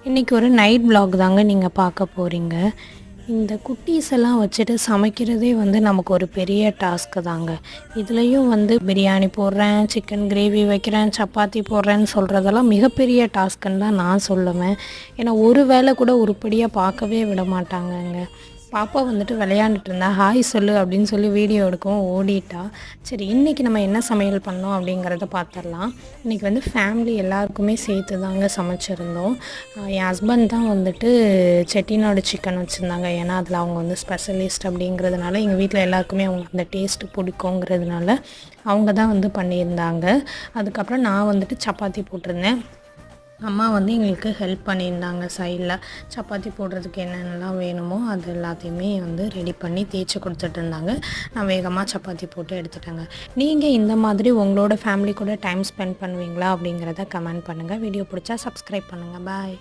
இன்றைக்கி ஒரு night vlog தாங்க நீங்கள் பார்க்க போகிறீங்க. இந்த குட்டீஸ் எல்லாம் வச்சுட்டு சமைக்கிறதே வந்து நமக்கு ஒரு பெரிய டாஸ்க்கு தாங்க. இதுலேயும் வந்து பிரியாணி போடுறேன், சிக்கன் கிரேவி வைக்கிறேன், சப்பாத்தி போடுறேன்னு சொல்கிறதெல்லாம் மிகப்பெரிய டாஸ்க்குன்னு தான் நான் சொல்லுவேன். ஏன்னா ஒரு வேளை கூட உருப்படியாக பார்க்கவே விட மாட்டாங்கங்க. பாப்பா வந்துட்டு விளையாண்டுட்டு இருந்தா, ஹாய் சொல்லு அப்படின்னு சொல்லி வீடியோ எடுக்கவும் ஓடிட்டா. சரி இன்றைக்கி நம்ம என்ன சமையல் பண்ணோம் அப்படிங்கிறத பார்த்துடலாம். இன்றைக்கி வந்து ஃபேமிலி எல்லாருக்குமே சேர்த்து தாங்க சமைச்சிருந்தோம். என் ஹஸ்பண்ட் தான் வந்துட்டு செட்டிநாடு சிக்கன் வச்சுருந்தாங்க. ஏன்னா அதில் அவங்க வந்து ஸ்பெஷலிஸ்ட் அப்படிங்கிறதுனால எங்கள் வீட்டில் எல்லாருக்குமே அவங்க அந்த டேஸ்ட்டு பிடிக்குங்கிறதுனால அவங்க தான் வந்து பண்ணியிருந்தாங்க. அதுக்கப்புறம் நான் வந்துட்டு சப்பாத்தி போட்டிருந்தேன். அம்மா வந்து எங்களுக்கு ஹெல்ப் பண்ணியிருந்தாங்க சைடில். சப்பாத்தி போடுறதுக்கு என்னென்னலாம் வேணுமோ அது எல்லாத்தையுமே வந்து ரெடி பண்ணி தேய்ச்சி கொடுத்துட்டு இருந்தாங்க. நான் வேகமாக சப்பாத்தி போட்டு எடுத்துட்டேங்க. நீங்கள் இந்த மாதிரி உங்களோட ஃபேமிலி கூட டைம் ஸ்பெண்ட் பண்ணுவீங்களா அப்படிங்கிறத கமெண்ட் பண்ணுங்கள். வீடியோ பிடிச்சா சப்ஸ்கிரைப் பண்ணுங்கள். பாய்.